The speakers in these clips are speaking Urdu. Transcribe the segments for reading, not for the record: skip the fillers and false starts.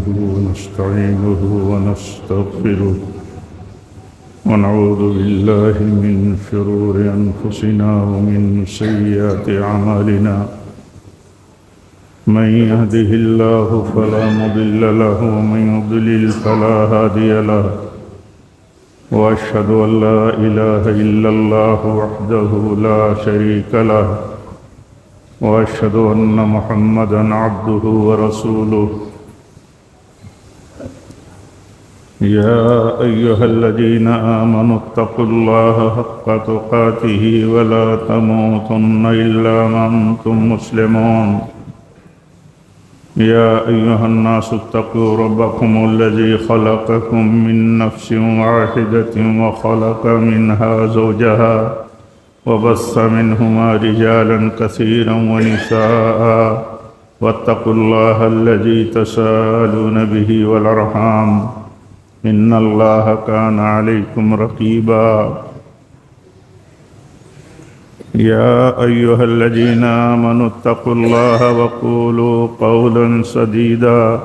نحمده ونستعينه ونستغفره ونعوذ بالله من شرور أنفسنا ومن سيئات أعمالنا من يهده الله فلا مضل له ومن يضلل فلا هادي له وأشهد أن لا إله إلا الله وحده لا شريك له وأشهد أن محمدًا عبده ورسوله يا أيها الذين آمنوا اتقوا الله حق تقاته ولا تموتن إلا وأنتم مسلمون يا أيها الناس اتقوا ربكم الذي خلقكم من نفس واحدة وخلق منها زوجها وبث منهما رجالا كثيرا ونساء واتقوا الله الذي تساءلون به والأرحام إن الله كان عليكم رقيبا يا أيها الذين آمنوا اتقوا الله وقولوا قولا سديدا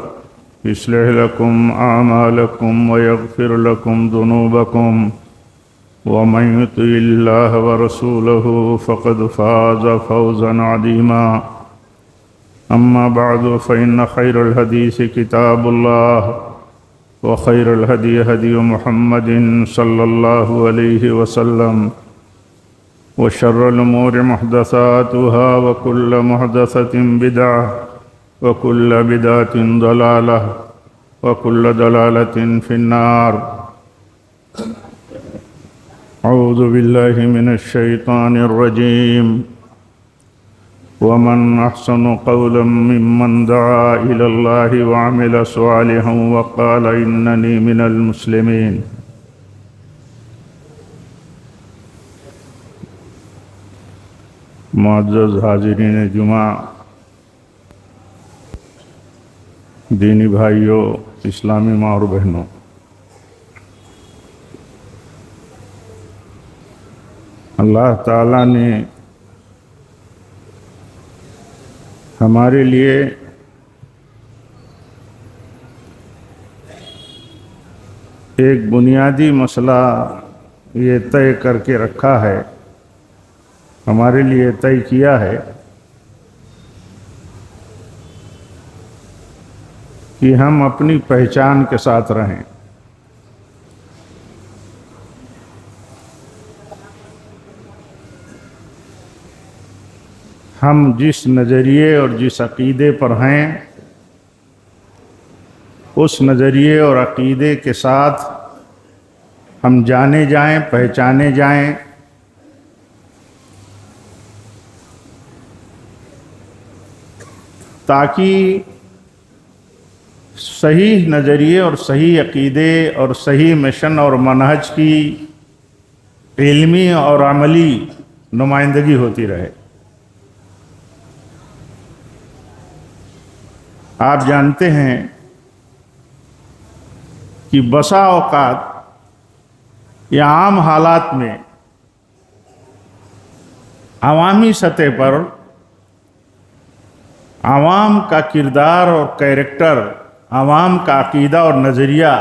يصلح لكم أعمالكم ويغفر لكم ذنوبكم ومن يطع الله ورسوله فقد فاز فوزا عظيما أما بعد فإن خير الحديث كتاب الله وخير الهدي هدي محمد صلى الله عليه وسلم وشر الأمور محدثاتها وكل محدثة بدعة وكل بدعة ضلالة وكل ضلالة في النار أعوذ بالله من الشيطان الرجيم ومن أحسن قولا ممن دعا إلى الله وعمل صالحا وقال إنني من المسلمين معزز حاضرین جمعہ، دینی بھائیوں، اسلامی ماں اور بہنوں، اللہ تعالیٰ نے ہمارے لیے ایک بنیادی مسئلہ یہ طے کر کے رکھا ہے، ہمارے لیے طے کیا ہے کہ ہم اپنی پہچان کے ساتھ رہیں۔ ہم جس نظریے اور جس عقیدے پر ہیں اس نظریے اور عقیدے کے ساتھ ہم جانے جائیں، پہچانے جائیں، تاکہ صحیح نظریے اور صحیح عقیدے اور صحیح مشن اور منہج کی علمی اور عملی نمائندگی ہوتی رہے۔ آپ جانتے ہیں کہ بسا اوقات یا عام حالات میں عوامی سطح پر عوام کا کردار اور کیریکٹر، عوام کا عقیدہ اور نظریہ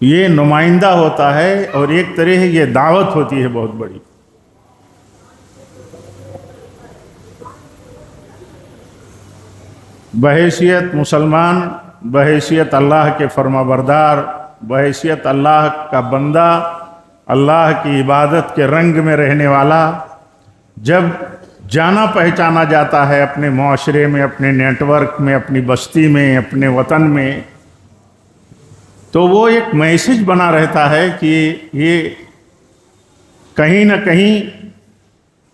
یہ نمائندہ ہوتا ہے، اور ایک طرح یہ دعوت ہوتی ہے بہت بڑی۔ بحیثیت مسلمان، بحیثیت اللہ کے فرما بردار، بحیثیت اللہ کا بندہ، اللہ کی عبادت کے رنگ میں رہنے والا، جب جانا پہچانا جاتا ہے اپنے معاشرے میں، اپنے نیٹ ورک میں، اپنی بستی میں، اپنے وطن میں، تو وہ ایک میسج بنا رہتا ہے کہ یہ کہیں نہ کہیں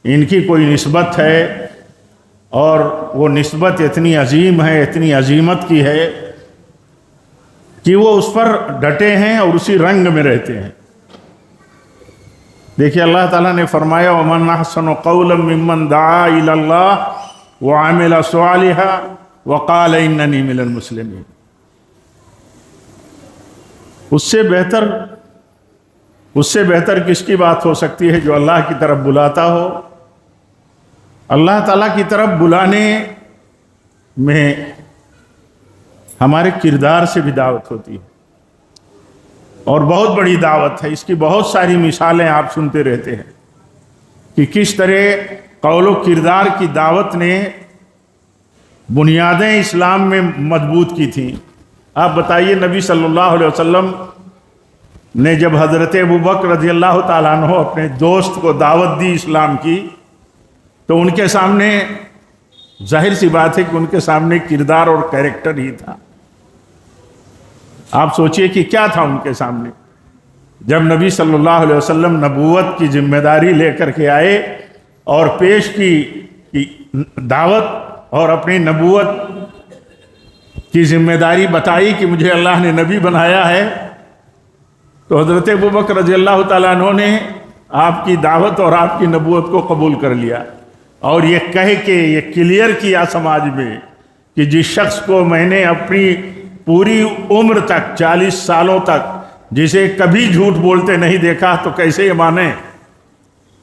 ان کی کوئی نسبت ہے، اور وہ نسبت اتنی عظیم ہے، اتنی عظیمت کی ہے کہ وہ اس پر ڈٹے ہیں اور اسی رنگ میں رہتے ہیں۔ دیکھیے اللہ تعالیٰ نے فرمایا وَمَنْ أَحْسَنُ قَوْلًا مِّمَّنْ دَعَا إِلَى اللَّهِ وَعَمِلَ صَالِحًا وَقَالَ إِنَّنِي مِنَ الْمُسْلِمِينَ۔ اس سے بہتر کس کی بات ہو سکتی ہے جو اللہ کی طرف بلاتا ہو؟ اللہ تعالیٰ کی طرف بلانے میں ہمارے کردار سے بھی دعوت ہوتی ہے، اور بہت بڑی دعوت ہے۔ اس کی بہت ساری مثالیں آپ سنتے رہتے ہیں کہ کس طرح قول و کردار کی دعوت نے بنیادیں اسلام میں مضبوط کی تھیں۔ آپ بتائیے، نبی صلی اللہ علیہ وسلم نے جب حضرت ابوبکر رضی اللہ تعالیٰ عنہ اپنے دوست کو دعوت دی اسلام کی، تو ان کے سامنے ظاہر سی بات ہے کہ ان کے سامنے کردار اور کیریکٹر ہی تھا۔ آپ سوچئے کہ کیا تھا ان کے سامنے؟ جب نبی صلی اللہ علیہ وسلم نبوت کی ذمہ داری لے کر کے آئے اور پیش کی دعوت اور اپنی نبوت کی ذمہ داری بتائی کہ مجھے اللہ نے نبی بنایا ہے، تو حضرت ابوبکر رضی اللہ تعالیٰ عنہ نے آپ کی دعوت اور آپ کی نبوت کو قبول کر لیا، اور یہ کہہ کے یہ کلیئر کیا سماج میں کہ جس شخص کو میں نے اپنی پوری عمر تک 40 سالوں تک جسے کبھی جھوٹ بولتے نہیں دیکھا، تو کیسے یہ مانے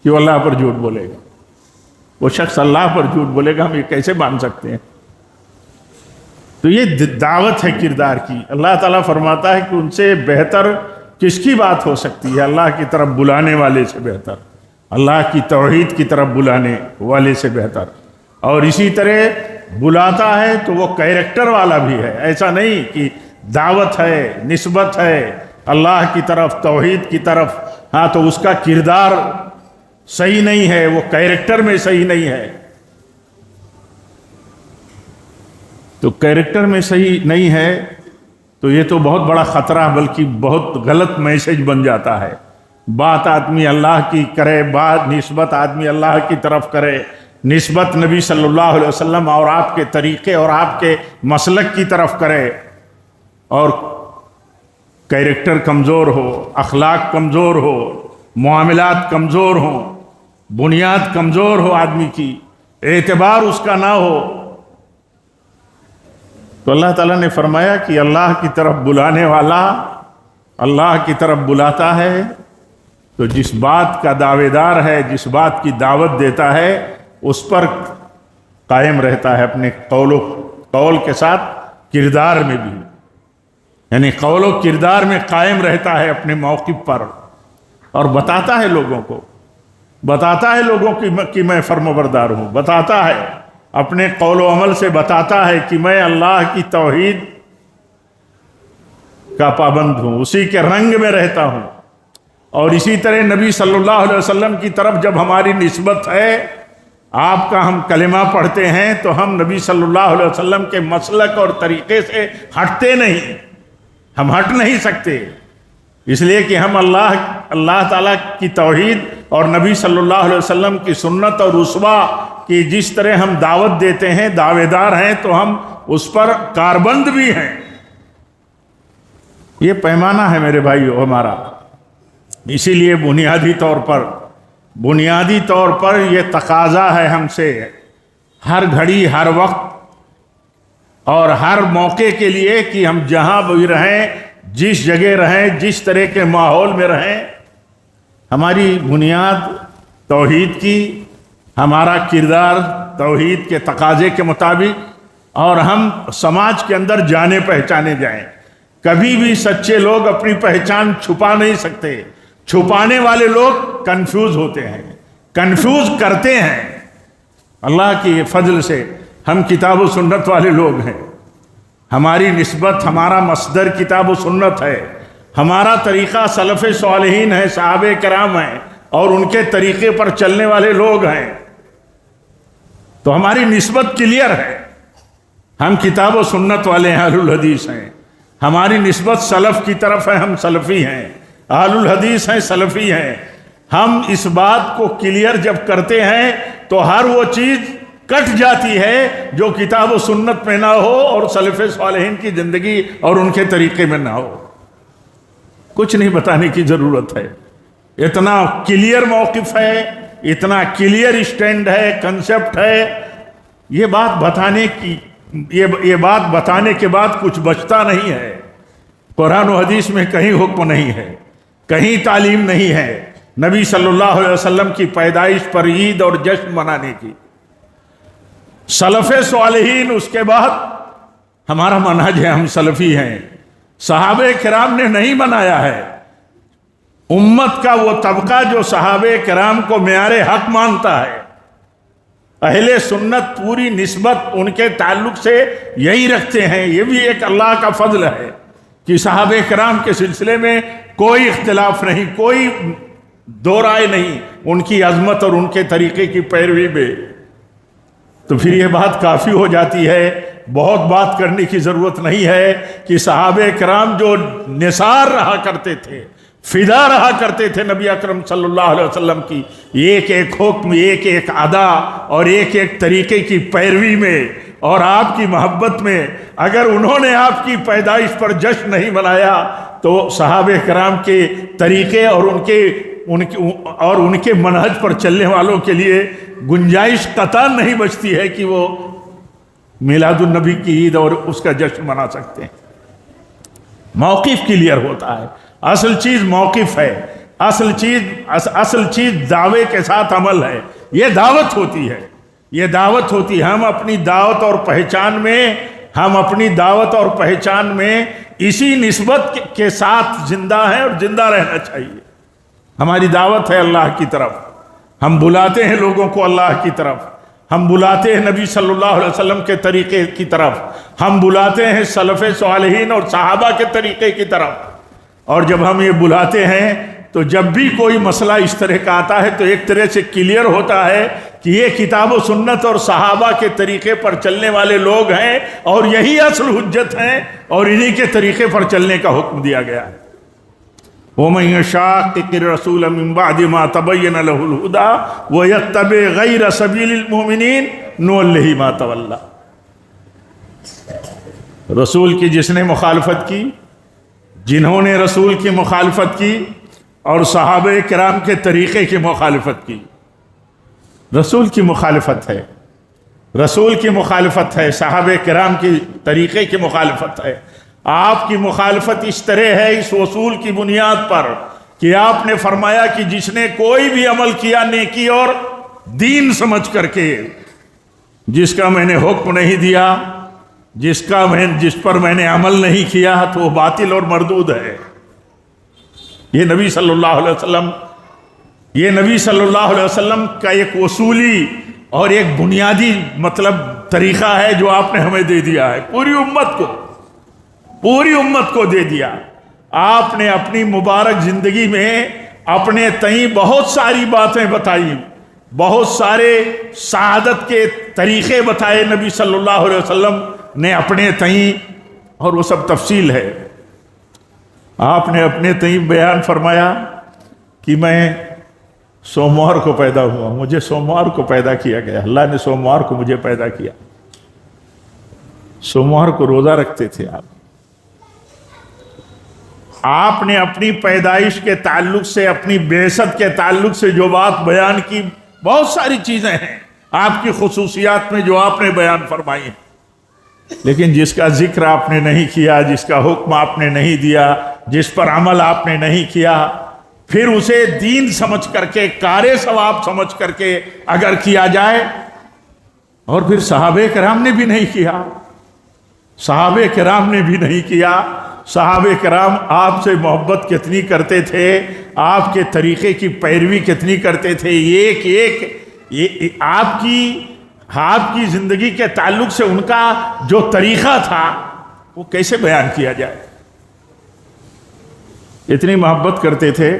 کہ وہ اللہ پر جھوٹ بولے گا؟ وہ شخص اللہ پر جھوٹ بولے گا، ہم یہ کیسے مان سکتے ہیں؟ تو یہ دعوت ہے کردار کی۔ اللہ تعالیٰ فرماتا ہے کہ ان سے بہتر کس کی بات ہو سکتی ہے؟ اللہ کی طرف بلانے والے سے بہتر، اللہ کی توحید کی طرف بلانے والے سے بہتر۔ اور اسی طرح بلاتا ہے تو وہ کیریکٹر والا بھی ہے، ایسا نہیں کہ دعوت ہے، نسبت ہے اللہ کی طرف، توحید کی طرف، ہاں تو اس کا کردار صحیح نہیں ہے، وہ کیریکٹر میں صحیح نہیں ہے۔ تو کیریکٹر میں صحیح نہیں ہے تو یہ تو بہت بڑا خطرہ، بلکہ بہت غلط میسج بن جاتا ہے۔ بات آدمی اللہ کی کرے، بات نسبت آدمی اللہ کی طرف کرے، نسبت نبی صلی اللہ علیہ وسلم اور آپ کے طریقے اور آپ کے مسلک کی طرف کرے، اور کیریکٹر کمزور ہو، اخلاق کمزور ہو، معاملات کمزور ہوں، بنیاد کمزور ہو آدمی کی، اعتبار اس کا نہ ہو، تو اللہ تعالیٰ نے فرمایا کہ اللہ کی طرف بلانے والا اللہ کی طرف بلاتا ہے تو جس بات کا دعوے دار ہے، جس بات کی دعوت دیتا ہے، اس پر قائم رہتا ہے، اپنے قول کے ساتھ کردار میں بھی، یعنی قول و کردار میں قائم رہتا ہے اپنے موقف پر، اور بتاتا ہے لوگوں کو، بتاتا ہے لوگوں کی میں فرمانبردار ہوں، بتاتا ہے اپنے قول و عمل سے، بتاتا ہے کہ میں اللہ کی توحید کا پابند ہوں، اسی کے رنگ میں رہتا ہوں۔ اور اسی طرح نبی صلی اللہ علیہ وسلم کی طرف جب ہماری نسبت ہے، آپ کا ہم کلمہ پڑھتے ہیں تو ہم نبی صلی اللہ علیہ وسلم کے مسلک اور طریقے سے ہٹتے نہیں، ہم ہٹ نہیں سکتے، اس لیے کہ ہم اللہ تعالیٰ کی توحید اور نبی صلی اللہ علیہ وسلم کی سنت اور اسوہ کی جس طرح ہم دعوت دیتے ہیں، دعوے دار ہیں، تو ہم اس پر کاربند بھی ہیں۔ یہ پیمانہ ہے میرے بھائیو ہمارا، اسی لیے بنیادی طور پر یہ تقاضا ہے ہم سے، ہر گھڑی، ہر وقت اور ہر موقع کے لیے کہ ہم جہاں بھی رہیں، جس جگہ رہیں، جس طرح کے ماحول میں رہیں، ہماری بنیاد توحید کی، ہمارا کردار توحید کے تقاضے کے مطابق، اور ہم سماج کے اندر جانے پہچانے جائیں۔ کبھی بھی سچے لوگ اپنی پہچان چھپا نہیں سکتے، چھپانے والے لوگ کنفیوز ہوتے ہیں، کنفیوز کرتے ہیں۔ اللہ کی فضل سے ہم کتاب و سنت والے لوگ ہیں، ہماری نسبت، ہمارا مصدر کتاب و سنت ہے، ہمارا طریقہ سلف صالحین ہے، صحابہ کرام ہیں، اور ان کے طریقے پر چلنے والے لوگ ہیں، تو ہماری نسبت کلیئر ہے، ہم کتاب و سنت والے ہیں، اہل الحدیث ہیں، ہماری نسبت سلف کی طرف ہے، ہم سلفی ہیں، اہل الحدیث ہیں، سلفی ہیں۔ ہم اس بات کو کلیئر جب کرتے ہیں تو ہر وہ چیز کٹ جاتی ہے جو کتاب و سنت میں نہ ہو اور سلف صالحین کی زندگی اور ان کے طریقے میں نہ ہو۔ کچھ نہیں بتانے کی ضرورت ہے، اتنا کلیئر موقف ہے، اتنا کلیئر اسٹینڈ ہے، کنسپٹ ہے۔ یہ بات بتانے کے بعد کچھ بچتا نہیں ہے۔ قرآن و حدیث میں کہیں حکم نہیں ہے، کہیں تعلیم نہیں ہے نبی صلی اللہ علیہ وسلم کی پیدائش پر عید اور جشن منانے کی۔ سلف صالحین اس کے بعد ہمارا منہج ہے، ہم سلفی ہیں۔ صحابہ کرام نے نہیں بنایا ہے۔ امت کا وہ طبقہ جو صحابہ کرام کو معیار حق مانتا ہے، اہل سنت پوری نسبت ان کے تعلق سے یہی رکھتے ہیں۔ یہ بھی ایک اللہ کا فضل ہے کہ صحابہ کرام کے سلسلے میں کوئی اختلاف نہیں، کوئی دو رائے نہیں ان کی عظمت اور ان کے طریقے کی پیروی میں۔ تو پھر یہ بات کافی ہو جاتی ہے، بہت بات کرنے کی ضرورت نہیں ہے کہ صحابہ کرام جو نثار رہا کرتے تھے، فدا رہا کرتے تھے نبی اکرم صلی اللہ علیہ وسلم کی ایک ایک حکم، ایک ایک ادا اور ایک ایک طریقے کی پیروی میں اور آپ کی محبت میں، اگر انہوں نے آپ کی پیدائش پر جشن نہیں منایا تو صحابہ کرام کے طریقے اور ان کے منہج پر چلنے والوں کے لیے گنجائش قطعاً نہیں بچتی ہے کہ وہ میلاد النبی کی عید اور اس کا جشن منا سکتے ہیں۔ موقف کلیئر ہوتا ہے، اصل چیز موقف ہے، اصل چیز دعوے کے ساتھ عمل ہے۔ یہ دعوت ہوتی ہے، یہ دعوت ہوتی ہے۔ ہم اپنی دعوت اور پہچان میں اسی نسبت کے ساتھ زندہ ہیں اور زندہ رہنا چاہیے۔ ہماری دعوت ہے اللہ کی طرف، ہم بلاتے ہیں لوگوں کو اللہ کی طرف، ہم بلاتے ہیں نبی صلی اللہ علیہ وسلم کے طریقے کی طرف، ہم بلاتے ہیں سلف صالحین اور صحابہ کے طریقے کی طرف۔ اور جب ہم یہ بلاتے ہیں تو جب بھی کوئی مسئلہ اس طرح کا آتا ہے تو ایک طرح سے کلیئر ہوتا ہے کہ یہ کتاب و سنت اور صحابہ کے طریقے پر چلنے والے لوگ ہیں اور یہی اصل حجت ہیں اور انہی کے طریقے پر چلنے کا حکم دیا گیا ہے۔ وَمَن يُشَاقِقِ الرَّسُولَ مِن بَعْدِ مَا تَبَيَّنَ لَهُ الْهُدَىٰ وَيَتَّبِعْ غَيْرَ سَبِيلِ الْمُؤْمِنِينَ نُوَلِّهِ مَا تَوَلَّىٰ۔ رسول کی جس نے مخالفت کی، جنہوں نے رسول کی مخالفت کی اور صحابہ کرام کے طریقے کی مخالفت کی، رسول کی مخالفت ہے، رسول کی مخالفت ہے، صحابہ کرام کی طریقے کی مخالفت ہے۔ آپ کی مخالفت اس طرح ہے، اس اصول کی بنیاد پر کہ آپ نے فرمایا کہ جس نے کوئی بھی عمل کیا نیکی اور دین سمجھ کر کے، جس کا میں نے حکم نہیں دیا، جس پر میں نے عمل نہیں کیا تو وہ باطل اور مردود ہے۔ یہ نبی صلی اللہ علیہ وسلم کا ایک اصولی اور ایک بنیادی طریقہ ہے جو آپ نے ہمیں دے دیا ہے، پوری امت کو دے دیا۔ آپ نے اپنی مبارک زندگی میں اپنے تئیں بہت ساری باتیں بتائی، بہت سارے سعادت کے طریقے بتائے نبی صلی اللہ علیہ وسلم نے اپنے تئیں، اور وہ سب تفصیل ہے۔ آپ نے اپنے تئیں بیان فرمایا کہ میں سوموار کو پیدا ہوا، مجھے سوموار کو پیدا کیا گیا، اللہ نے سوموار کو مجھے پیدا کیا۔ سوموار کو روزہ رکھتے تھے آپ نے اپنی پیدائش کے تعلق سے، اپنی بعثت کے تعلق سے جو بات بیان کی، بہت ساری چیزیں ہیں آپ کی خصوصیات میں جو آپ نے بیان فرمائی ہیں، لیکن جس کا ذکر آپ نے نہیں کیا، جس کا حکم آپ نے نہیں دیا، جس پر عمل آپ نے نہیں کیا، پھر اسے دین سمجھ کر کے، کار ثواب سمجھ کر کے اگر کیا جائے، اور پھر صحابہ کرام نے بھی نہیں کیا، صحابہ کرام نے بھی نہیں کیا۔ صحابہ کرام آپ سے محبت کتنی کرتے تھے، آپ کے طریقے کی پیروی کتنی کرتے تھے، ایک آپ کی زندگی کے تعلق سے ان کا جو طریقہ تھا وہ کیسے بیان کیا جائے۔ اتنی محبت کرتے تھے۔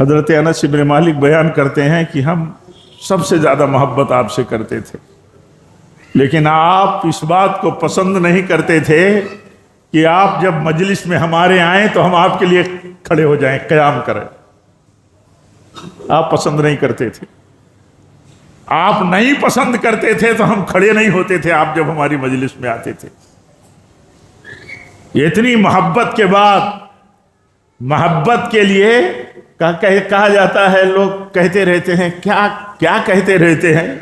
حضرت انس بن مالک بیان کرتے ہیں کہ ہم سب سے زیادہ محبت آپ سے کرتے تھے، لیکن آپ اس بات کو پسند نہیں کرتے تھے کہ آپ جب مجلس میں ہمارے آئیں تو ہم آپ کے لیے کھڑے ہو جائیں، قیام کریں۔ آپ پسند نہیں کرتے تھے، آپ نہیں پسند کرتے تھے تو ہم کھڑے نہیں ہوتے تھے آپ جب ہماری مجلس میں آتے تھے۔ اتنی محبت کے بعد، محبت کے لیے کہا جاتا ہے، لوگ کہتے رہتے ہیں، کیا کہتے رہتے ہیں؟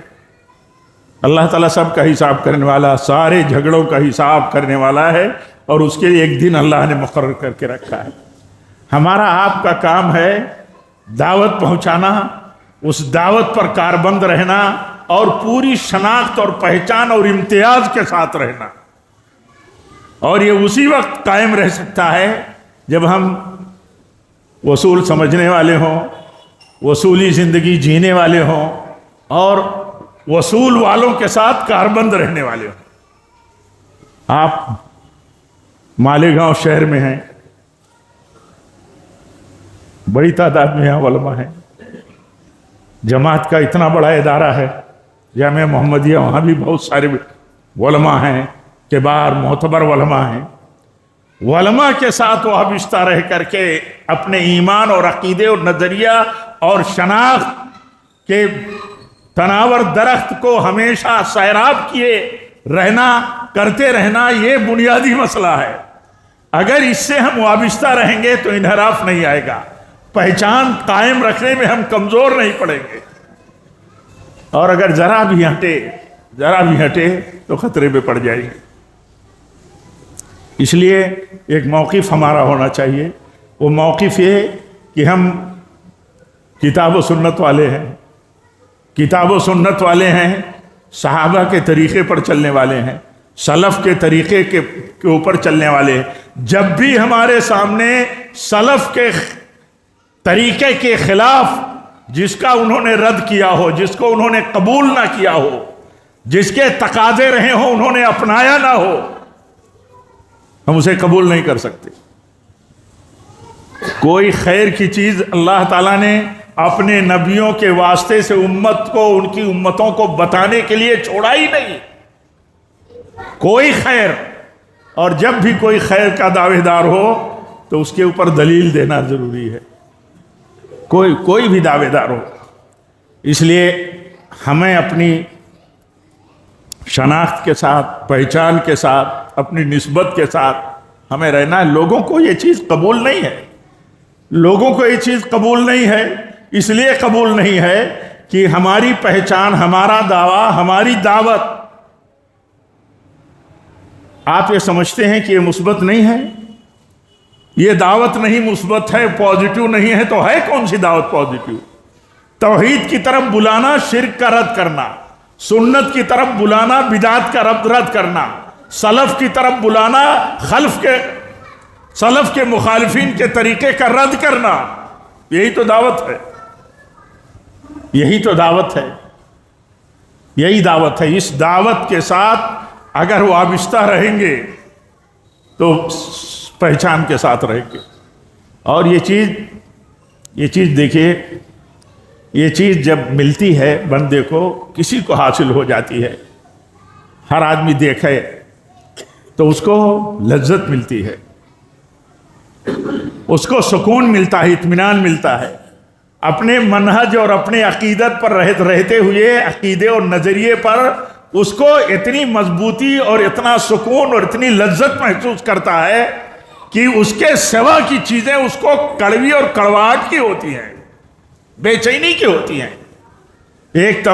اللہ تعالیٰ سب کا حساب کرنے والا، سارے جھگڑوں کا حساب کرنے والا ہے، اور اس کے لیے ایک دن اللہ نے مقرر کر کے رکھا ہے۔ ہمارا آپ کا کام ہے دعوت پہنچانا، اس دعوت پر کاربند رہنا اور پوری شناخت اور پہچان اور امتیاز کے ساتھ رہنا. اور یہ اسی وقت قائم رہ سکتا ہے جب ہم وصول سمجھنے والے ہوں، وصولی زندگی جینے والے ہوں، اور وصول والوں کے ساتھ کاربند رہنے والے ہوں. آپ مالیگاؤں شہر میں ہیں، بڑی تعداد میں یہاں علماء ہیں، جماعت کا اتنا بڑا ادارہ ہے جامعہ محمدیہ، وہاں بھی بہت سارے علماء ہیں، کبار معتبر علماء ہیں. علماء کے ساتھ وابستہ رہ کر کے اپنے ایمان اور عقیدے اور نظریہ اور شناخت کے تناور درخت کو ہمیشہ سیراب کیے رہنا، کرتے رہنا، یہ بنیادی مسئلہ ہے. اگر اس سے ہم وابستہ رہیں گے تو انحراف نہیں آئے گا، پہچان قائم رکھنے میں ہم کمزور نہیں پڑیں گے. اور اگر ذرا بھی ہٹے تو خطرے میں پڑ جائیں گے. اس لیے ایک موقف ہمارا ہونا چاہیے. وہ موقف یہ کہ ہم کتاب و سنت والے ہیں، کتاب و سنت والے ہیں، صحابہ کے طریقے پر چلنے والے ہیں، سلف کے طریقے کے اوپر چلنے والے ہیں. جب بھی ہمارے سامنے سلف کے طریقے کے خلاف جس کا انہوں نے رد کیا ہو، جس کو انہوں نے قبول نہ کیا ہو، جس کے تقاضے رہے ہوں انہوں نے اپنایا نہ ہو، ہم اسے قبول نہیں کر سکتے. کوئی خیر کی چیز اللہ تعالیٰ نے اپنے نبیوں کے واسطے سے امت کو، ان کی امتوں کو بتانے کے لیے چھوڑا ہی نہیں، کوئی خیر. اور جب بھی کوئی خیر کا دعوے دار ہو تو اس کے اوپر دلیل دینا ضروری ہے، کوئی بھی دعوے دار ہو. اس لیے ہمیں اپنی شناخت کے ساتھ، پہچان کے ساتھ، اپنی نسبت کے ساتھ ہمیں رہنا ہے. لوگوں کو یہ چیز قبول نہیں ہے، لوگوں کو یہ چیز قبول نہیں ہے. اس لیے قبول نہیں ہے کہ ہماری پہچان، ہمارا دعویٰ، ہماری دعوت، آپ یہ سمجھتے ہیں کہ یہ مثبت نہیں ہے، یہ دعوت نہیں مثبت ہے، پازیٹیو نہیں ہے، تو ہے کون سی دعوت پازیٹیو؟ توحید کی طرف بلانا، شرک کا رد کرنا، سنت کی طرف بلانا، بدعت کا رد کرنا، سلف کی طرف بلانا، سلف کے مخالفین کے طریقے کا رد کرنا. یہی تو دعوت ہے، یہی تو دعوت ہے، یہی دعوت ہے. اس دعوت کے ساتھ اگر وابستہ رہیں گے تو پہچان کے ساتھ رہیں گے. اور یہ چیز دیکھیے، یہ چیز جب ملتی ہے بندے کو، کسی کو حاصل ہو جاتی ہے، ہر آدمی دیکھے تو اس کو لذت ملتی ہے، اس کو سکون ملتا ہے، اطمینان ملتا ہے. اپنے منہج اور اپنے عقیدت پر رہتے ہوئے، عقیدے اور نظریے پر اس کو اتنی مضبوطی اور اتنا سکون اور اتنی لذت محسوس کرتا ہے کہ اس کے سوا کی چیزیں اس کو کڑوی اور کڑواہٹ کی ہوتی ہیں، بے چینی کی ہوتی ہیں. ایک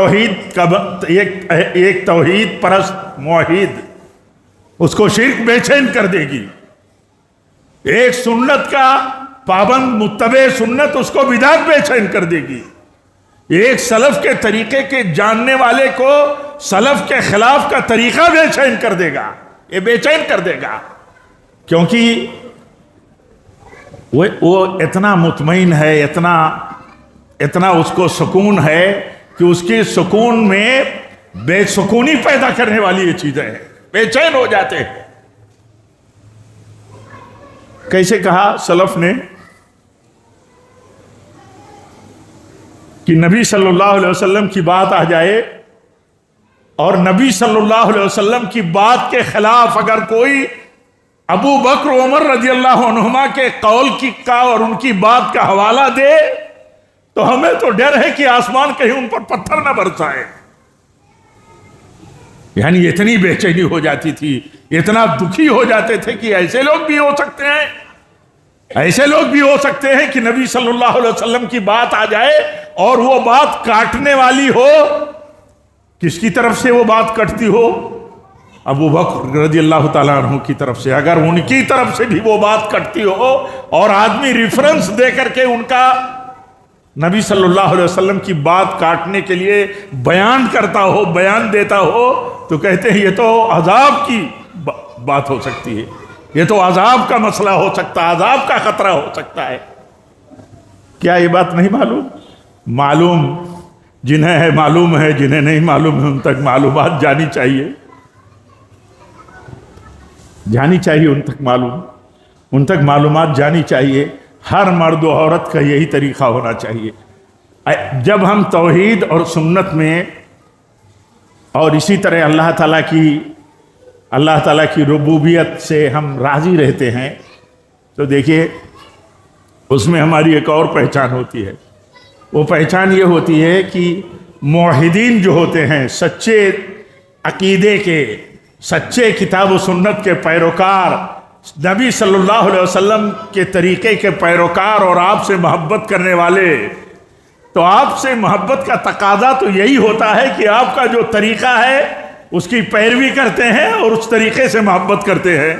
توحید پرست موحد، اس کو شرک بے چین کر دے گی. ایک سنت کا پابند متبع سنت، اس کو بدعت بے چین کر دے گی. ایک سلف کے طریقے کے جاننے والے کو سلف کے خلاف کا طریقہ بے چین کر دے گا، یہ بے چین کر دے گا. کیونکہ وہ اتنا مطمئن ہے، اتنا اس کو سکون ہے کہ اس کی سکون میں بے سکونی پیدا کرنے والی یہ چیزیں ہیں، بے چین ہو جاتے ہیں. کیسے کہا سلف نے کہ نبی صلی اللہ علیہ وسلم کی بات آ جائے اور نبی صلی اللہ علیہ وسلم کی بات کے خلاف اگر کوئی ابو بکر عمر رضی اللہ عنہما کے قول کا اور ان کی بات کا حوالہ دے تو ہمیں تو ڈر ہے کہ آسمان کہیں ان پر پتھر نہ برسائے. یعنی اتنی بے چینی ہو جاتی تھی، اتنا دکھی ہو جاتے تھے کہ ایسے لوگ بھی ہو سکتے ہیں، ایسے لوگ بھی ہو سکتے ہیں کہ نبی صلی اللہ علیہ وسلم کی بات آ جائے اور وہ بات کاٹنے والی ہو. کس کی طرف سے وہ بات کٹتی ہو؟ ابو بکر رضی اللہ تعالیٰ عنہ کی طرف سے. اگر ان کی طرف سے بھی وہ بات کٹتی ہو اور آدمی ریفرنس دے کر کے ان کا نبی صلی اللہ علیہ وسلم کی بات کاٹنے کے لیے بیان کرتا ہو، بیان دیتا ہو، تو کہتے ہیں یہ تو عذاب کی بات ہو سکتی ہے، یہ تو عذاب کا مسئلہ ہو سکتا ہے، عذاب کا خطرہ ہو سکتا ہے۔ کیا یہ بات نہیں معلوم؟ معلوم، جنہیں ہے معلوم ہے، جنہیں نہیں معلوم ہے ان تک معلومات جانی چاہیے، جانی چاہیے، ان تک معلومات جانی چاہیے۔ ہر مرد و عورت کا یہی طریقہ ہونا چاہیے۔ جب ہم توحید اور سنت میں اور اسی طرح اللہ تعالیٰ کی ربوبیت سے ہم راضی رہتے ہیں تو دیکھیے اس میں ہماری ایک اور پہچان ہوتی ہے۔ وہ پہچان یہ ہوتی ہے کہ موحدین جو ہوتے ہیں، سچے عقیدے کے، سچے کتاب و سنت کے پیروکار، نبی صلی اللہ علیہ وسلم کے طریقے کے پیروکار اور آپ سے محبت کرنے والے، تو آپ سے محبت کا تقاضا تو یہی ہوتا ہے کہ آپ کا جو طریقہ ہے اس کی پیروی کرتے ہیں اور اس طریقے سے محبت کرتے ہیں۔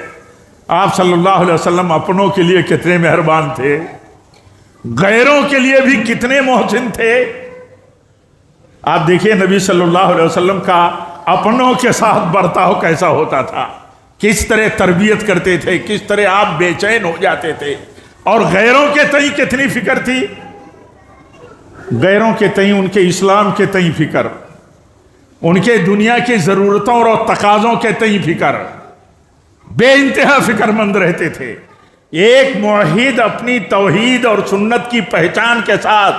آپ صلی اللہ علیہ وسلم اپنوں کے لیے کتنے مہربان تھے، غیروں کے لیے بھی کتنے محسن تھے۔ آپ دیکھیے نبی صلی اللہ علیہ وسلم کا اپنوں کے ساتھ برتاؤ کیسا ہوتا تھا، کس طرح تربیت کرتے تھے، کس طرح آپ بے چین ہو جاتے تھے، اور غیروں کے تئیں کتنی فکر تھی، غیروں کے تئیں، ان کے اسلام کے تئیں فکر، ان کے دنیا کی ضرورتوں اور تقاضوں کے تئیں فکر، بے انتہا فکر مند رہتے تھے۔ ایک موحد اپنی توحید اور سنت کی پہچان کے ساتھ،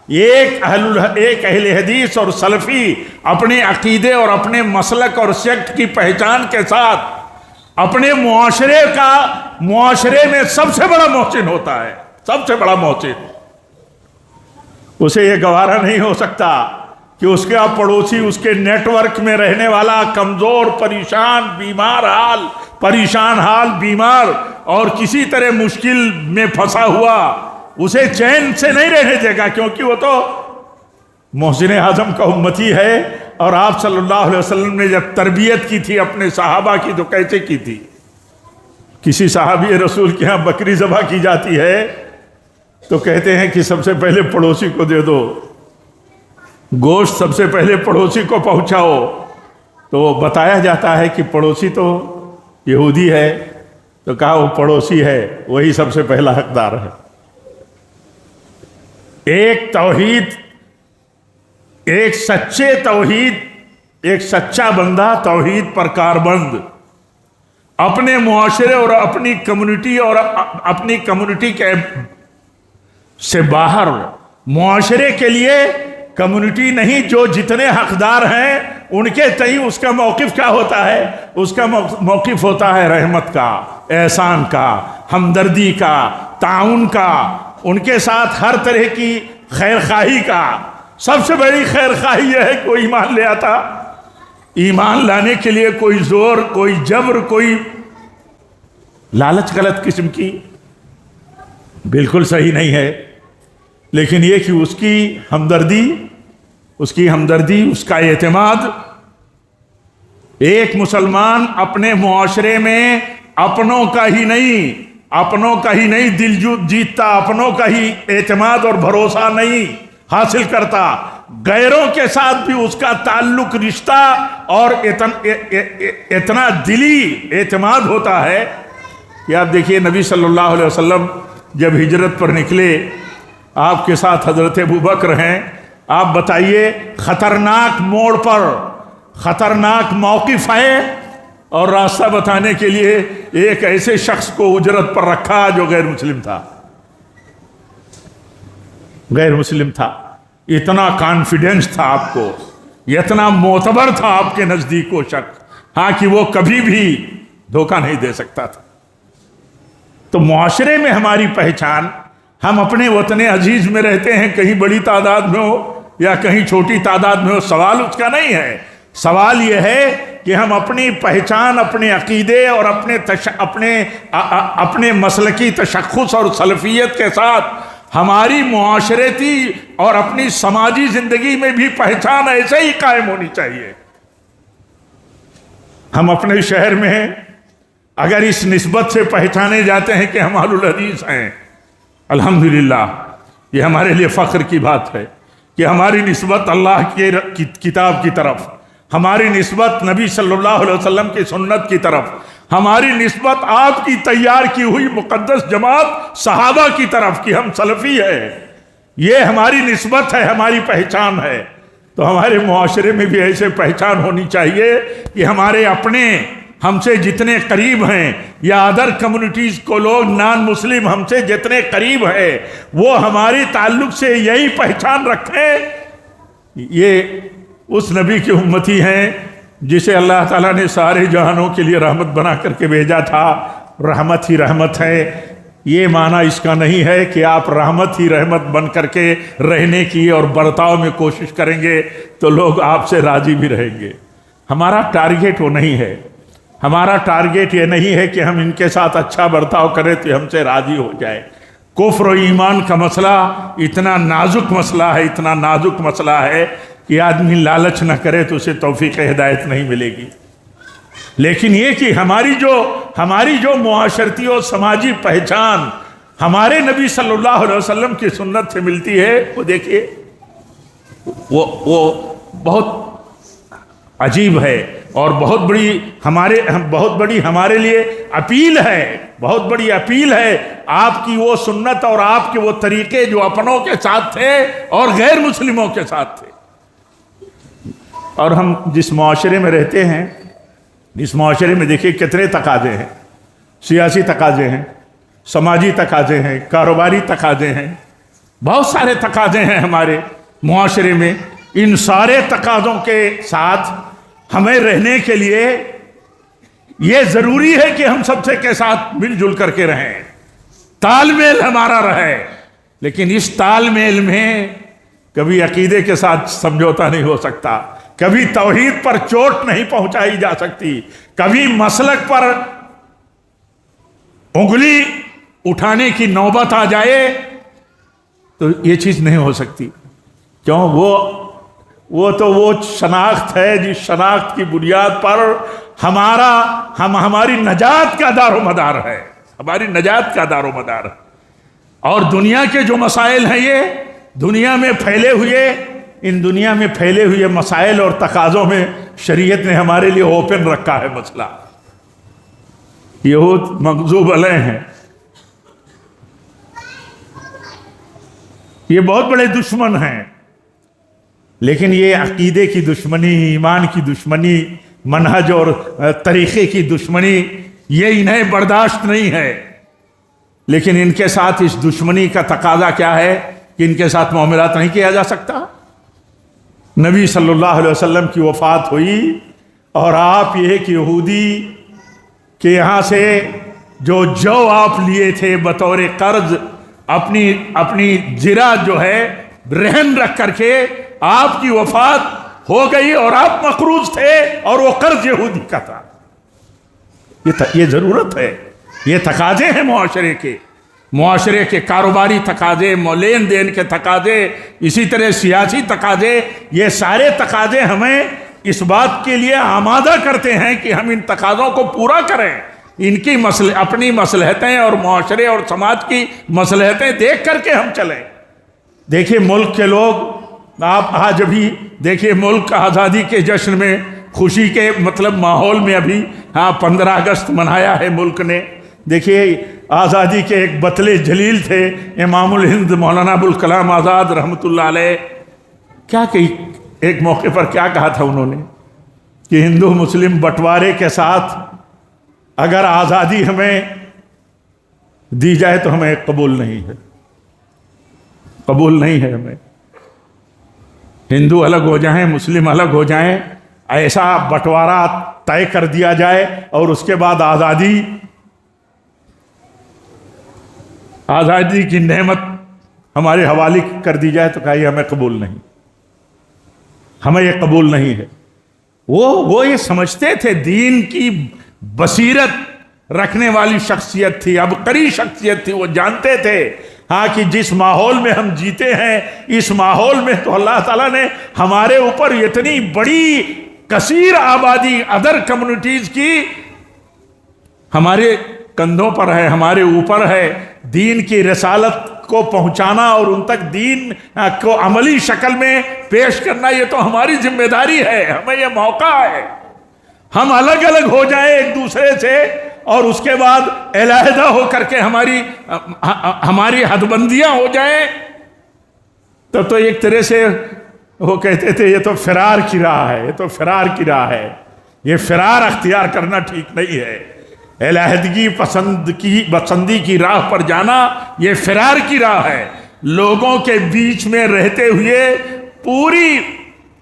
ایک اہل حدیث اور سلفی اپنے عقیدے اور اپنے مسلک اور سیکٹ کی پہچان کے ساتھ اپنے معاشرے میں سب سے بڑا محسن ہوتا ہے، سب سے بڑا محسن۔ اسے یہ گوارا نہیں ہو سکتا کہ اس کا پڑوسی اس کے نیٹ ورک میں رہنے والا کمزور، پریشان حال بیمار اور کسی طرح مشکل میں پھنسا ہوا، اسے چین سے نہیں رہنے دے گا، کیونکہ وہ تو محسن اعظم کا امتی ہے۔ اور آپ صلی اللہ علیہ وسلم نے جب تربیت کی تھی اپنے صحابہ کی تو کیسے کی تھی؟ کسی صحابی رسول کے ہاں بکری ذبح کی جاتی ہے تو کہتے ہیں کہ سب سے پہلے پڑوسی کو دے دو، گوشت سب سے پہلے پڑوسی کو پہنچاؤ۔ تو بتایا جاتا ہے کہ پڑوسی تو یہودی ہے، تو کہا وہ پڑوسی ہے، وہی سب سے پہلا حقدار ہے۔ ایک توحید، ایک سچے توحید، ایک سچا بندہ توحید پر کاربند، اپنے معاشرے اور اپنی کمیونٹی کے سے باہر، معاشرے کے لیے کمیونٹی نہیں، جو جتنے حقدار ہیں ان کے تئیں اس کا موقف کیا ہوتا ہے؟ اس کا موقف ہوتا ہے رحمت کا، احسان کا، ہمدردی کا، تعاون کا، ان کے ساتھ ہر طرح کی خیر خواہی کا۔ سب سے بڑی خیر خواہی یہ ہے کہ کوئی ایمان لے آتا، ایمان لانے کے لیے کوئی زور، کوئی جبر، کوئی لالچ غلط قسم کی بالکل صحیح نہیں ہے، لیکن یہ کہ اس کی ہمدردی، اس کا اعتماد۔ ایک مسلمان اپنے معاشرے میں اپنوں کا ہی نہیں دل جیتتا، اپنوں کا ہی اعتماد اور بھروسہ نہیں حاصل کرتا، غیروں کے ساتھ بھی اس کا تعلق، رشتہ اور اتنا دلی اعتماد ہوتا ہے کہ آپ دیکھیے نبی صلی اللہ علیہ وسلم جب ہجرت پر نکلے، آپ کے ساتھ حضرت ابوبکر ہیں۔ آپ بتائیے، خطرناک موڑ پر خطرناک موقف ہے اور راستہ بتانے کے لیے ایک ایسے شخص کو اجرت پر رکھا جو غیر مسلم تھا۔ اتنا کانفیڈنس تھا آپ کو، اتنا معتبر تھا آپ کے نزدیک وہ شخص، ہاں کہ وہ کبھی بھی دھوکہ نہیں دے سکتا تھا۔ تو معاشرے میں ہماری پہچان، ہم اپنے وطن عزیز میں رہتے ہیں، کہیں بڑی تعداد میں ہو یا کہیں چھوٹی تعداد میں ہو، سوال اس کا نہیں ہے۔ سوال یہ ہے کہ ہم اپنی پہچان، اپنے عقیدے اور اپنے مسلکی تشخص اور سلفیت کے ساتھ ہماری معاشرتی اور اپنی سماجی زندگی میں بھی پہچان ایسے ہی قائم ہونی چاہیے۔ ہم اپنے شہر میں ہیں، اگر اس نسبت سے پہچانے جاتے ہیں کہ ہم اہل الحدیث ہیں، الحمدللہ، یہ ہمارے لیے فخر کی بات ہے کہ ہماری نسبت اللہ کے کتاب کی طرف، ہماری نسبت نبی صلی اللہ علیہ وسلم کی سنت کی طرف، ہماری نسبت آپ کی تیار کی ہوئی مقدس جماعت صحابہ کی طرف کہ ہم سلفی ہے، یہ ہماری نسبت ہے، ہماری پہچان ہے۔ تو ہمارے معاشرے میں بھی ایسے پہچان ہونی چاہیے کہ ہمارے اپنے ہم سے جتنے قریب ہیں یا ادر کمیونٹیز کو لوگ نان مسلم ہم سے جتنے قریب ہیں وہ ہماری تعلق سے یہی پہچان رکھیں، یہ اس نبی کی امتی ہیں جسے اللہ تعالیٰ نے سارے جہانوں کے لیے رحمت بنا کر کے بھیجا تھا۔ رحمت ہی رحمت ہے، یہ معنی اس کا نہیں ہے کہ آپ رحمت ہی رحمت بن کر کے رہنے کی اور برتاؤ میں کوشش کریں گے تو لوگ آپ سے راضی بھی رہیں گے۔ ہمارا ٹارگیٹ وہ نہیں ہے، ہمارا ٹارگیٹ یہ نہیں ہے کہ ہم ان کے ساتھ اچھا برتاؤ کریں تو ہم سے راضی ہو جائے۔ کفر و ایمان کا مسئلہ اتنا نازک مسئلہ ہے، اتنا نازک مسئلہ ہے کہ آدمی لالچ نہ کرے تو اسے توفیق ہدایت نہیں ملے گی۔ لیکن یہ کہ ہماری جو معاشرتی اور سماجی پہچان ہمارے نبی صلی اللہ علیہ وسلم کی سنت سے ملتی ہے، وہ دیکھیے وہ بہت عجیب ہے اور بہت بڑی ہمارے لیے اپیل ہے، بہت بڑی اپیل ہے آپ کی وہ سنت اور آپ کے وہ طریقے جو اپنوں کے ساتھ تھے اور غیر مسلموں کے ساتھ تھے۔ اور ہم جس معاشرے میں رہتے ہیں، اس معاشرے میں دیکھیے کتنے تقاضے ہیں، سیاسی تقاضے ہیں، سماجی تقاضے ہیں، کاروباری تقاضے ہیں، بہت سارے تقاضے ہیں ہمارے معاشرے میں۔ ان سارے تقاضوں کے ساتھ ہمیں رہنے کے لیے یہ ضروری ہے کہ ہم سب سے کے ساتھ مل جل کر کے رہیں، تال میل ہمارا رہے۔ لیکن اس تال میل میں کبھی عقیدے کے ساتھ سمجھوتا نہیں ہو سکتا، کبھی توحید پر چوٹ نہیں پہنچائی جا سکتی، کبھی مسلک پر انگلی اٹھانے کی نوبت آ جائے تو یہ چیز نہیں ہو سکتی۔ کیوں؟ وہ شناخت ہے جس شناخت کی بنیاد پر ہماری نجات کا دار و مدار ہے، ہماری نجات کا دار و مدار ہے۔ اور دنیا کے جو مسائل ہیں، یہ دنیا میں پھیلے ہوئے مسائل اور تقاضوں میں شریعت نے ہمارے لیے اوپن رکھا ہے مسئلہ۔ یہود مغضوب علیہ ہیں، یہ بہت بڑے دشمن ہیں، لیکن یہ عقیدے کی دشمنی، ایمان کی دشمنی، منہج اور طریقے کی دشمنی یہ انہیں برداشت نہیں ہے۔ لیکن ان کے ساتھ اس دشمنی کا تقاضا کیا ہے کہ ان کے ساتھ معاملات نہیں کیا جا سکتا۔ نبی صلی اللہ علیہ وسلم کی وفات ہوئی اور آپ یہ کہ یہودی کہ یہاں سے جو آپ لیے تھے بطور قرض، اپنی زرہ جو ہے رہن رکھ کر کے آپ کی وفات ہو گئی اور آپ مقروض تھے اور وہ قرض یہودی کا تھا۔ یہ ضرورت ہے، یہ تقاضے ہیں معاشرے کے کاروباری تقاضے، لین دین کے تقاضے، اسی طرح سیاسی تقاضے، یہ سارے تقاضے ہمیں اس بات کے لیے آمادہ کرتے ہیں کہ ہم ان تقاضوں کو پورا کریں، ان کی اپنی مصلحتیں اور معاشرے اور سماج کی مصلحتیں دیکھ کر کے ہم چلیں۔ دیکھیے ملک کے لوگ، آپ آج ابھی دیکھیے ملک کا آزادی کے جشن میں خوشی کے ماحول میں ابھی 15 اگست منایا ہے ملک نے۔ دیکھیے آزادی کے ایک بطلے جلیل تھے امام الہند مولانا ابوالکلام آزاد رحمۃ اللہ علیہ، کیا کہ ایک موقع پر کیا کہا تھا انہوں نے کہ ہندو مسلم بٹوارے کے ساتھ اگر آزادی ہمیں دی جائے تو ہمیں قبول نہیں ہے ہمیں۔ ہندو الگ ہو جائیں، مسلم الگ ہو جائیں، ایسا بٹوارا طے کر دیا جائے اور اس کے بعد آزادی کی نعمت ہمارے حوالے کر دی جائے تو کہا ہمیں قبول نہیں، ہمیں یہ قبول نہیں ہے۔ وہ یہ سمجھتے تھے، دین کی بصیرت رکھنے والی شخصیت تھی، عبقری شخصیت تھی، وہ جانتے تھے کہ جس ماحول میں ہم جیتے ہیں اس ماحول میں تو اللہ تعالیٰ نے ہمارے اوپر اتنی بڑی کثیر آبادی ادر کمیونٹیز کی ہمارے کندھوں پر ہے، ہمارے اوپر ہے، دین کی رسالت کو پہنچانا اور ان تک دین کو عملی شکل میں پیش کرنا، یہ تو ہماری ذمہ داری ہے، ہمیں یہ موقع ہے۔ ہم الگ الگ ہو جائیں ایک دوسرے سے اور اس کے بعد علیحدہ ہو کر کے ہماری حد بندیاں ہو جائیں، تب تو ایک طرح سے وہ کہتے تھے یہ تو فرار کی راہ ہے، یہ تو فرار کی راہ ہے۔ یہ فرار اختیار کرنا ٹھیک نہیں ہے۔ علیحدگی پسندی کی راہ پر جانا یہ فرار کی راہ ہے۔ لوگوں کے بیچ میں رہتے ہوئے پوری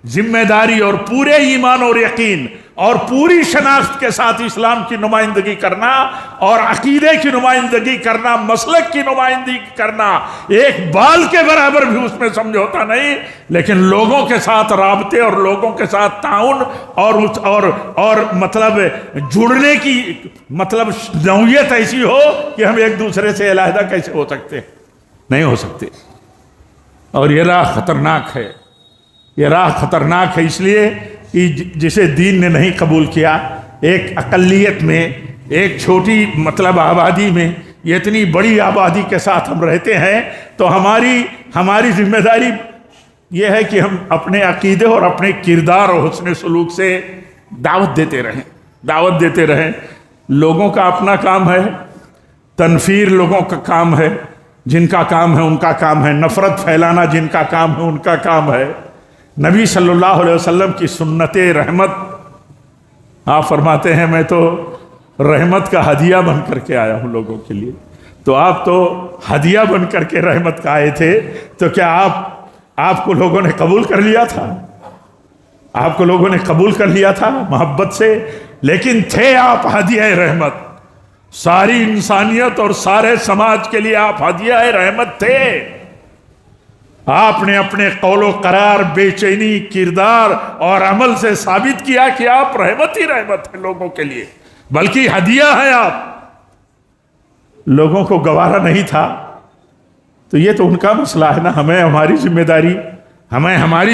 ذمہ داری اور پورے ایمان اور یقین اور پوری شناخت کے ساتھ اسلام کی نمائندگی کرنا اور عقیدے کی نمائندگی کرنا، مسلک کی نمائندگی کرنا، ایک بال کے برابر بھی اس میں سمجھوتا نہیں، لیکن لوگوں کے ساتھ رابطے اور لوگوں کے ساتھ تعاون اور مطلب جڑنے کی مطلب نوعیت ایسی ہو کہ ہم ایک دوسرے سے علیحدہ کیسے ہو سکتے؟ نہیں ہو سکتے۔ اور یہ راہ خطرناک ہے، یہ راہ خطرناک ہے اس لیے کہ جسے دین نے نہیں قبول کیا، ایک اقلیت میں، ایک چھوٹی مطلب آبادی میں یہ اتنی بڑی آبادی کے ساتھ ہم رہتے ہیں، تو ہماری ذمہ داری یہ ہے کہ ہم اپنے عقیدے اور اپنے کردار اور حسن سلوک سے دعوت دیتے رہیں۔ لوگوں کا اپنا کام ہے، تنفیر لوگوں کا کام ہے، جن کا کام ہے ان کا کام ہے، نفرت پھیلانا جن کا کام ہے ان کا کام ہے۔ نبی صلی اللہ علیہ وسلم کی سنت رحمت، آپ فرماتے ہیں میں تو رحمت کا ہدیہ بن کر کے آیا ہوں لوگوں کے لیے، تو آپ تو ہدیہ بن کر کے رحمت کا آئے تھے، تو کیا آپ کو لوگوں نے قبول کر لیا تھا؟ آپ کو لوگوں نے قبول کر لیا تھا محبت سے، لیکن تھے آپ ہدیہ رحمت، ساری انسانیت اور سارے سماج کے لیے آپ ہدیہ رحمت تھے۔ آپ نے اپنے قول و قرار، بے چینی، کردار اور عمل سے ثابت کیا کہ آپ رحمت ہی رحمت ہیں لوگوں کے لیے، بلکہ ہدیہ ہیں آپ۔ لوگوں کو گوارا نہیں تھا تو یہ تو ان کا مسئلہ ہے نا، ہمیں ہماری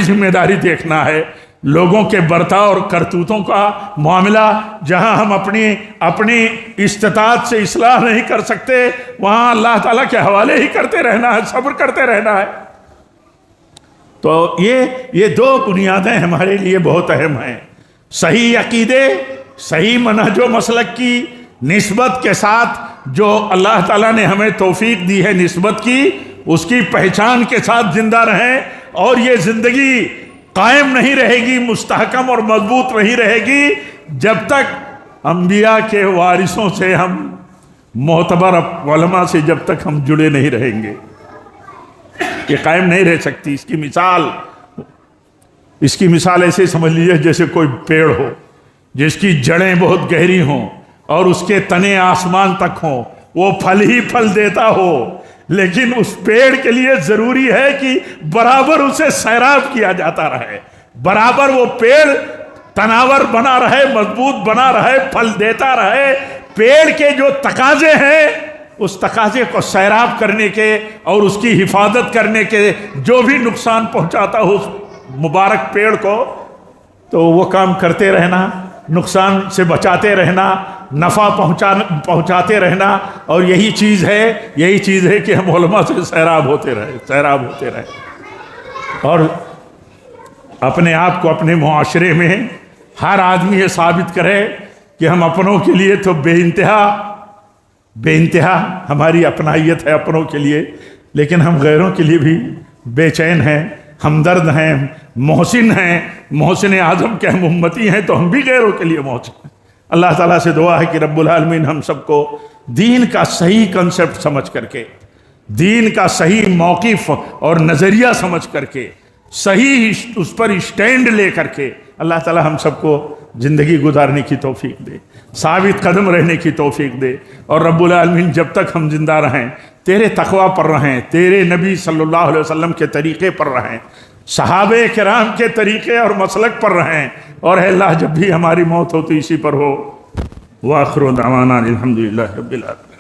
ذمہ داری دیکھنا ہے۔ لوگوں کے برتاؤ اور کرتوتوں کا معاملہ جہاں ہم اپنی استطاعت سے اصلاح نہیں کر سکتے، وہاں اللہ تعالیٰ کے حوالے ہی کرتے رہنا ہے، صبر کرتے رہنا ہے۔ تو یہ دو بنیادیں ہمارے لیے بہت اہم ہیں، صحیح عقیدے، صحیح منہج و مسلک کی نسبت کے ساتھ جو اللہ تعالیٰ نے ہمیں توفیق دی ہے نسبت کی، اس کی پہچان کے ساتھ زندہ رہیں، اور یہ زندگی قائم نہیں رہے گی، مستحکم اور مضبوط نہیں رہے گی جب تک انبیاء کے وارثوں سے، ہم معتبر علماء سے جب تک ہم جڑے نہیں رہیں گے، یہ قائم نہیں رہ سکتی۔ اس کی مثال ایسے سمجھ لیجیے جیسے کوئی پیڑ ہو جس کی جڑیں بہت گہری ہوں اور اس کے تنے آسمان تک ہوں، وہ پھل ہی پھل دیتا ہو، لیکن اس پیڑ کے لیے ضروری ہے کہ برابر اسے سیراب کیا جاتا رہے، برابر وہ پیڑ تناور بنا رہے، مضبوط بنا رہے، پھل دیتا رہے۔ پیڑ کے جو تقاضے ہیں، اس تقاضے کو سیراب کرنے کے اور اس کی حفاظت کرنے کے، جو بھی نقصان پہنچاتا ہو اس مبارک پیڑ کو، تو وہ کام کرتے رہنا، نقصان سے بچاتے رہنا، نفع پہنچاتے رہنا، اور یہی چیز ہے کہ ہم علماء سے سیراب ہوتے رہے اور اپنے آپ کو اپنے معاشرے میں ہر آدمی یہ ثابت کرے کہ ہم اپنوں کے لیے تو بے انتہا ہماری اپنائیت ہے اپنوں کے لیے، لیکن ہم غیروں کے لیے بھی بے چین ہیں، ہمدرد ہیں، محسن ہیں، محسن اعظم کے ہم امتی ہیں، تو ہم بھی غیروں کے لیے محسن ہیں۔ اللہ تعالیٰ سے دعا ہے کہ رب العالمین ہم سب کو دین کا صحیح کنسپٹ سمجھ کر کے، دین کا صحیح موقف اور نظریہ سمجھ کر کے، صحیح اس پر اسٹینڈ لے کر کے اللہ تعالیٰ ہم سب کو زندگی گزارنے کی توفیق دے، ثابت قدم رہنے کی توفیق دے، اور رب العالمین جب تک ہم زندہ رہیں تیرے تقوی پر رہیں، تیرے نبی صلی اللہ علیہ وسلم کے طریقے پر رہیں، صحابہ کرام کے طریقے اور مسلک پر رہیں، اور اے اللہ جب بھی ہماری موت ہو تو اسی پر ہو۔ وآخر دعوانا الحمدللہ رب العالمین۔